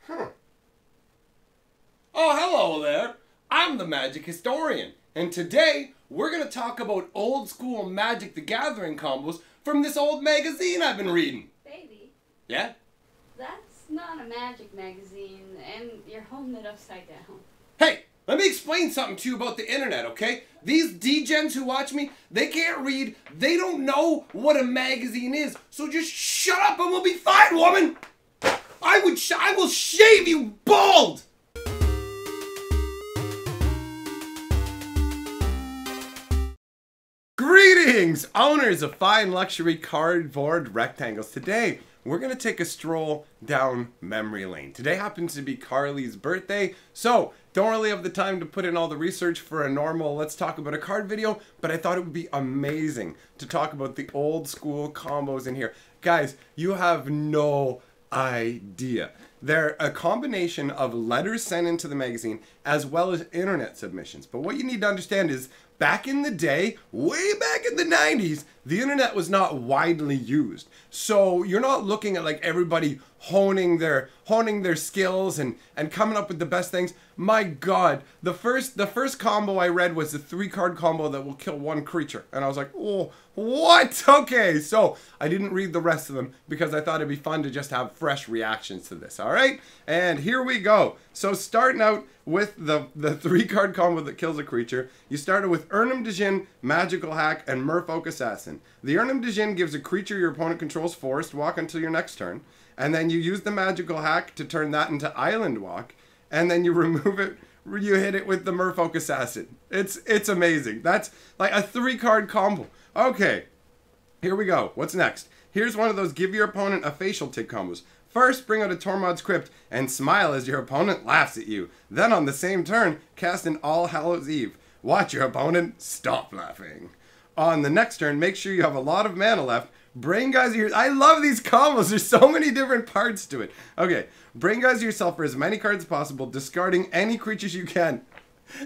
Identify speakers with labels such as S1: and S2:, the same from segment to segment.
S1: Huh. Oh, hello there. I'm the Magic Historian, and today we're going to talk about old school Magic the Gathering combos from this old magazine I've been reading.
S2: Baby.
S1: Yeah?
S2: That's not a Magic magazine, and you're holding it upside down.
S1: Hey, let me explain something to you about the internet, okay? These degens who watch me, they can't read, they don't know what a magazine is, so just shut up and we'll be fine, woman! I will shave you bald! Greetings, owners of fine luxury cardboard rectangles. Today, we're going to take a stroll down memory lane. Today happens to be Carly's birthday, so don't really have the time to put in all the research for a normal let's talk about a card video, but I thought it would be amazing to talk about the old school combos in here. Guys, you have no idea. They're a combination of letters sent into the magazine as well as internet submissions. But what you need to understand is back in the day, way back in the 90s, the internet was not widely used. So you're not looking at like everybody honing their skills and coming up with the best things. My God, the first combo I read was the 3-card combo that will kill 1 creature. And I was like, oh, what? Okay, so I didn't read the rest of them because I thought it'd be fun to just have fresh reactions to this, all right? And here we go. So starting out with the 3-card combo that kills a creature, you started with Urnum Djinn, Magical Hack, and Merfolk Assassin. The Urnum Djinn gives a creature your opponent controls forest walk until your next turn, and then you use the Magical Hack to turn that into Island Walk, and then you remove it, you hit it with the Merfolk Assassin. It's amazing. That's like a 3-card combo. Okay, here we go. What's next? Here's one of those give your opponent a facial tick combos. First, bring out a Tormod's Crypt and smile as your opponent laughs at you. Then on the same turn, cast an All Hallows Eve. Watch your opponent stop laughing. On the next turn, make sure you have a lot of mana left. Brain Geyser your... I love these combos. There's so many different parts to it. Okay, Brain Geyser yourself for as many cards as possible, discarding any creatures you can.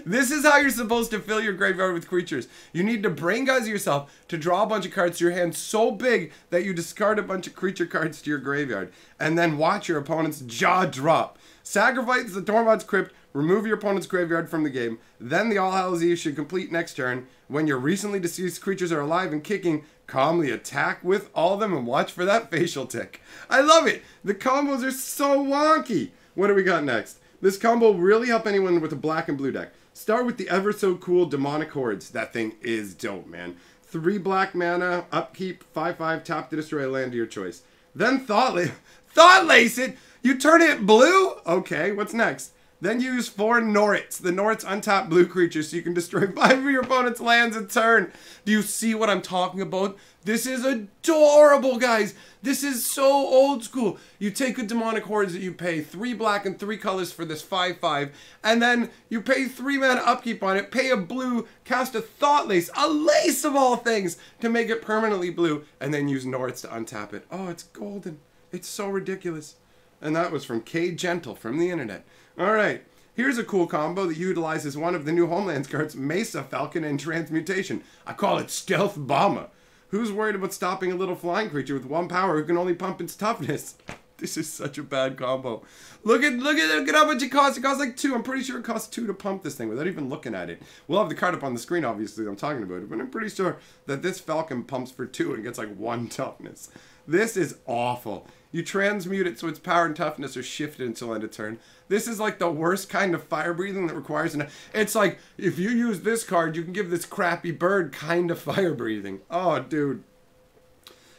S1: This is how you're supposed to fill your graveyard with creatures. You need to Brain Geyser yourself to draw a bunch of cards to your hand so big that you discard a bunch of creature cards to your graveyard. And then watch your opponent's jaw drop. Sacrifice the Tormod's Crypt, remove your opponent's graveyard from the game. Then the All Hallows Eve should complete next turn. When your recently deceased creatures are alive and kicking, calmly attack with all of them and watch for that facial tick. I love it. The combos are so wonky. What do we got next? This combo will really help anyone with a black and blue deck. Start with the ever so cool Demonic Hordes. That thing is dope, man. 3 black mana, upkeep, 5/5, tap to destroy a land of your choice. Then Thought-Lace it! You turn it blue? Okay, what's next? Then you use 4 Norits. The Norits untap blue creatures so you can destroy 5 of your opponent's lands a turn. Do you see what I'm talking about? This is adorable, guys. This is so old school. You take a Demonic Hordes that you pay 3 black and 3 colors for this 5/5, and then you pay 3 mana upkeep on it, pay a blue, cast a Thought-Lace, a lace of all things, to make it permanently blue, and then use Norits to untap it. Oh, it's golden. It's so ridiculous. And that was from K Gentle from the internet. Alright, here's a cool combo that utilizes one of the new Homelands cards, Mesa Falcon and Transmutation. I call it Stealth Bomber. Who's worried about stopping a little flying creature with 1 power who can only pump its toughness? This is such a bad combo. Look at how much it costs. It costs like 2. I'm pretty sure it costs 2 to pump this thing without even looking at it. We'll have the card up on the screen, obviously, I'm talking about it, but I'm pretty sure that this Falcon pumps for 2 and gets like 1 toughness. This is awful. You transmute it so its power and toughness are shifted until end of turn. This is like the worst kind of fire breathing that requires it's like, if you use this card, you can give this crappy bird kind of fire breathing. Oh, dude.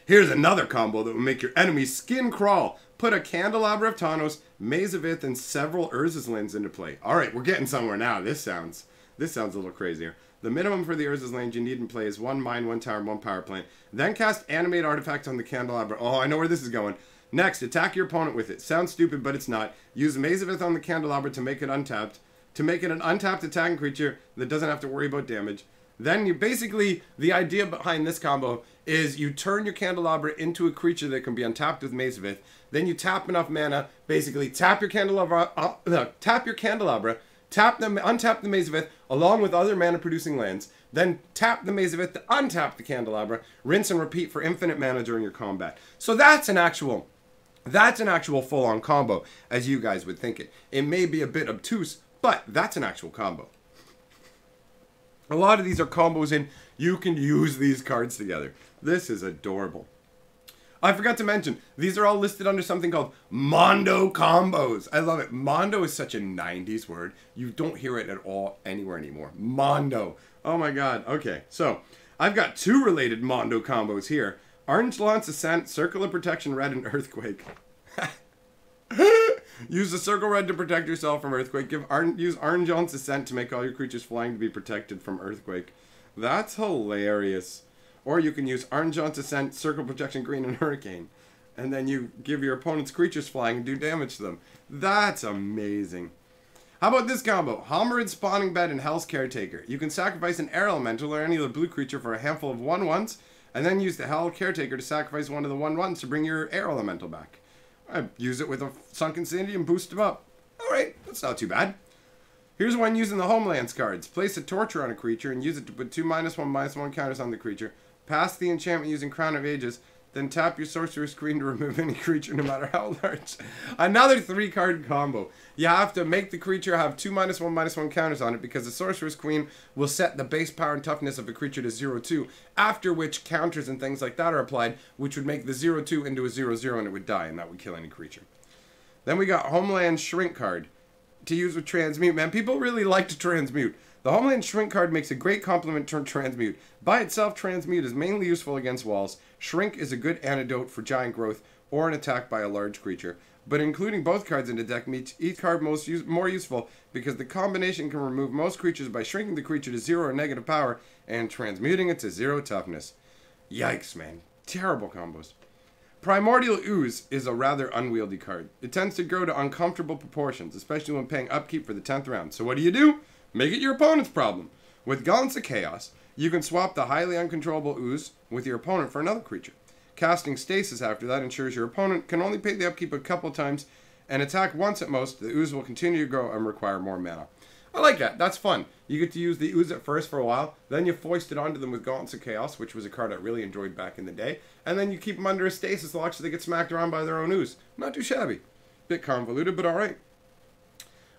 S1: Here's another combo that will make your enemy's skin crawl. Put a Candelabra of Tawnos, Maze of Ith, and several Urza's Lands into play. Alright, we're getting somewhere now. This sounds a little crazier. The minimum for the Urza's Lands you need in play is 1 mine, 1 tower, and 1 power plant. Then cast Animate Artifact on the Candelabra. Oh, I know where this is going. Next, attack your opponent with it. Sounds stupid, but it's not. Use Maze of Ith on the Candelabra to make it untapped. To make it an untapped attacking creature that doesn't have to worry about damage. Then you basically, the idea behind this combo is you turn your Candelabra into a creature that can be untapped with Maze of Ith. Then you tap enough mana, basically tap your Candelabra, untap the Maze of Ith along with other mana producing lands. Then tap the Maze of Ith to untap the Candelabra. Rinse and repeat for infinite mana during your combat. So that's an actual That's an actual full-on combo, as you guys would think it. It may be a bit obtuse, but that's an actual combo. A lot of these are combos in you can use these cards together. This is adorable. I forgot to mention, these are all listed under something called Mondo combos. I love it. Mondo is such a 90s word. You don't hear it at all anywhere anymore. Mondo. Oh my god. Okay, so I've got 2 related Mondo combos here. Orange Launch Ascent, Circle of Protection Red, and Earthquake. Use the Circle Red to protect yourself from Earthquake. Use Orange Launch Ascent to make all your creatures flying to be protected from Earthquake. That's hilarious. Or you can use Orange Launch Ascent, Circle Protection Green, and Hurricane. And then you give your opponent's creatures flying and do damage to them. That's amazing. How about this combo? Hallows Spawning Bed and Hell's Caretaker. You can sacrifice an air elemental or any other blue creature for a handful of 1/1s, and then use the Hell Caretaker to sacrifice one of the 1/1s to bring your air elemental back. I use it with a Sunken City and boost him up. Alright, that's not too bad. Here's one using the Homelands cards. Place a Torture on a creature and use it to put 2 -1/-1 counters on the creature. Pass the enchantment using Crown of Ages. Then tap your Sorcerer's Screen to remove any creature no matter how large. Another 3-card combo. You have to make the creature have 2 -1/-1 counters on it because the Sorcerer's Queen will set the base power and toughness of a creature to 0/2, after which counters and things like that are applied, which would make the 0/2 into a 0/0 and it would die, and that would kill any creature. Then we got Homeland Shrink card to use with Transmute. Man, people really like to Transmute. The Homeland Shrink card makes a great complement to Transmute. By itself, Transmute is mainly useful against walls. Shrink is a good antidote for giant growth or an attack by a large creature. But including both cards in the deck makes each card more useful because the combination can remove most creatures by shrinking the creature to 0 or negative power and transmuting it to 0 toughness. Yikes, man. Terrible combos. Primordial Ooze is a rather unwieldy card. It tends to grow to uncomfortable proportions, especially when paying upkeep for the 10th round. So what do? Make it your opponent's problem. With Gauntlets of Chaos, you can swap the highly uncontrollable Ooze with your opponent for another creature. Casting Stasis after that ensures your opponent can only pay the upkeep a couple times and attack once at most. The Ooze will continue to grow and require more mana. I like that. That's fun. You get to use the Ooze at first for a while, then you foist it onto them with Gauntlets of Chaos, which was a card I really enjoyed back in the day, and then you keep them under a stasis lock so they get smacked around by their own Ooze. Not too shabby. Bit convoluted, but alright.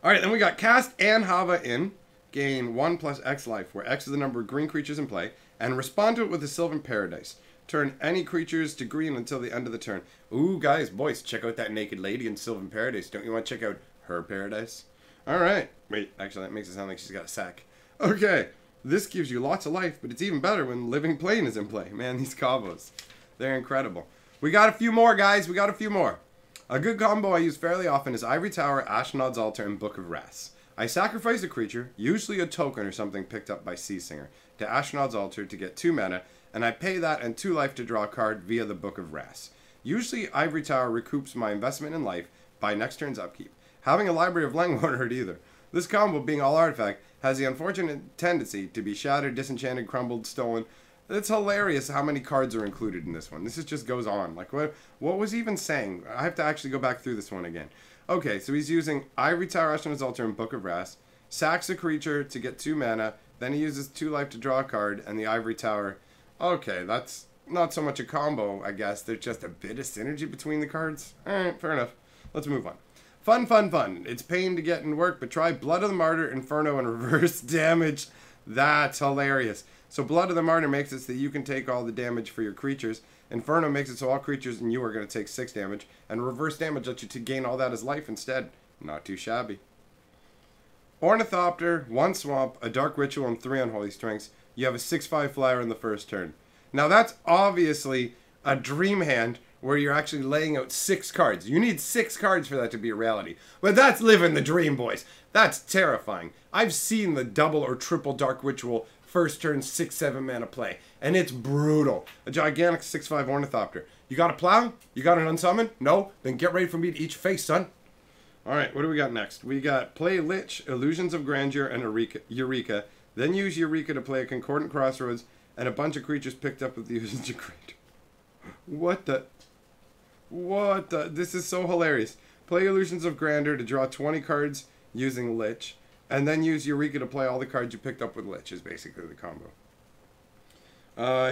S1: Alright, then we got Cast and Hava in. Gain 1 + X life, where X is the number of green creatures in play, and respond to it with a Sylvan Paradise. Turn any creatures to green until the end of the turn. Ooh, guys, boys, check out that naked lady in Sylvan Paradise. Don't you want to check out her paradise? Alright. Wait, actually, that makes it sound like she's got a sack. Okay, this gives you lots of life, but it's even better when Living Plane is in play. Man, these combos, they're incredible. We got a few more, guys. We got a few more. A good combo I use fairly often is Ivory Tower, Ashnod's Altar, and Book of Wraths. I sacrifice a creature, usually a token or something picked up by Sea Singer, to Ashnod's Altar to get 2 mana, and I pay that and 2 life to draw a card via the Book of Wraths. Usually, Ivory Tower recoups my investment in life by next turn's upkeep. Having a library of Lang won't hurt either. This combo, being all artifact, has the unfortunate tendency to be shattered, disenchanted, crumbled, stolen. It's hilarious how many cards are included in this one. This just goes on. Like, what was he even saying? I have to actually go back through this one again. Okay, so he's using Ivory Tower, Ashnod's Altar, and Book of Wraths. Sacks a creature to get 2 mana. Then he uses 2 life to draw a card, and the Ivory Tower. Okay, that's not so much a combo, I guess. There's just a bit of synergy between the cards. Alright, fair enough. Let's move on. Fun, fun, fun. It's pain to get in work, but try Blood of the Martyr, Inferno, and reverse damage. That's hilarious. So Blood of the Martyr makes it so that you can take all the damage for your creatures. Inferno makes it so all creatures and you are going to take 6 damage. And reverse damage lets you to gain all that as life instead. Not too shabby. Ornithopter, 1 swamp, a dark ritual, and 3 unholy strengths. You have a 6/5 flyer in the first turn. Now that's obviously a dream hand where you're actually laying out 6 cards. You need 6 cards for that to be a reality. But that's living the dream, boys. That's terrifying. I've seen the double or triple dark ritual first turn 6/7 mana play, and it's brutal. A gigantic 6/5 Ornithopter. You got a plow? You got an unsummon? No? Then get ready for me to eat your face, son. Alright, what do we got next? We got play Lich, Illusions of Grandeur, and Eureka. Then use Eureka to play a Concordant Crossroads and a bunch of creatures picked up with the Illusions of Grandeur. What the? What the? This is so hilarious. Play Illusions of Grandeur to draw 20 cards using Lich, and then use Eureka to play all the cards you picked up with Lich, is basically the combo.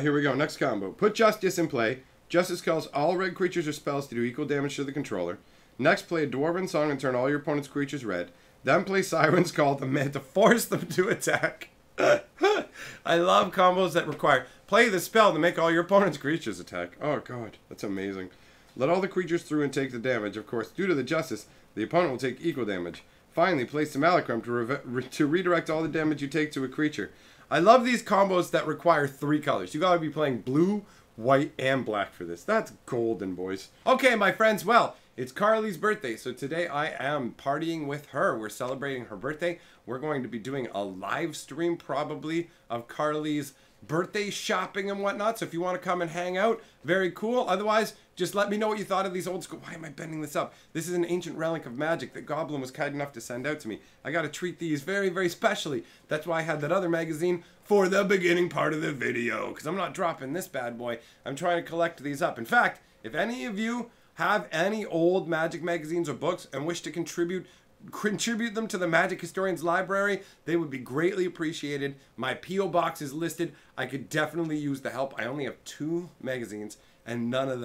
S1: Here we go. Next combo. Put Justice in play. Justice calls all red creatures or spells to do equal damage to the controller. Next, play a Dwarven song and turn all your opponent's creatures red. Then play Siren's Call to force them to attack. I love combos that require play the spell to make all your opponent's creatures attack. Oh god, that's amazing. Let all the creatures through and take the damage. Of course, due to the Justice, the opponent will take equal damage. Finally, place the Malachrum to redirect all the damage you take to a creature. I love these combos that require 3 colors. You gotta be playing blue, white, and black for this. That's golden, boys. Okay, my friends, well, it's Carly's birthday, so today I am partying with her. We're celebrating her birthday. We're going to be doing a live stream, probably, of Carly's birthday shopping and whatnot. So if you want to come and hang out, very cool. Otherwise, just let me know what you thought of these old school. Why am I bending this up? This is an ancient relic of magic that Goblin was kind enough to send out to me. I got to treat these very, very specially. That's why I had that other magazine for the beginning part of the video, because I'm not dropping this bad boy. I'm trying to collect these up. In fact, if any of you have any old magic magazines or books and wish to contribute them to the Magic Historians Library, they would be greatly appreciated. My P.O. box is listed. I could definitely use the help. I only have 2 magazines and none of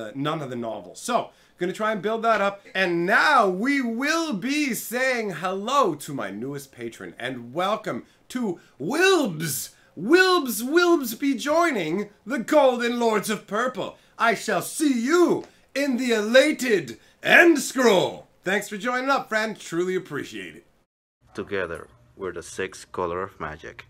S1: the novels. So, gonna try and build that up. And now we will be saying hello to my newest patron and welcome to Wilbs. Wilbs be joining the Golden Lords of Purple. I shall see you in the elated end scroll. Thanks for joining up, friend. Truly appreciate it.
S3: Together, we're the 6th color of magic.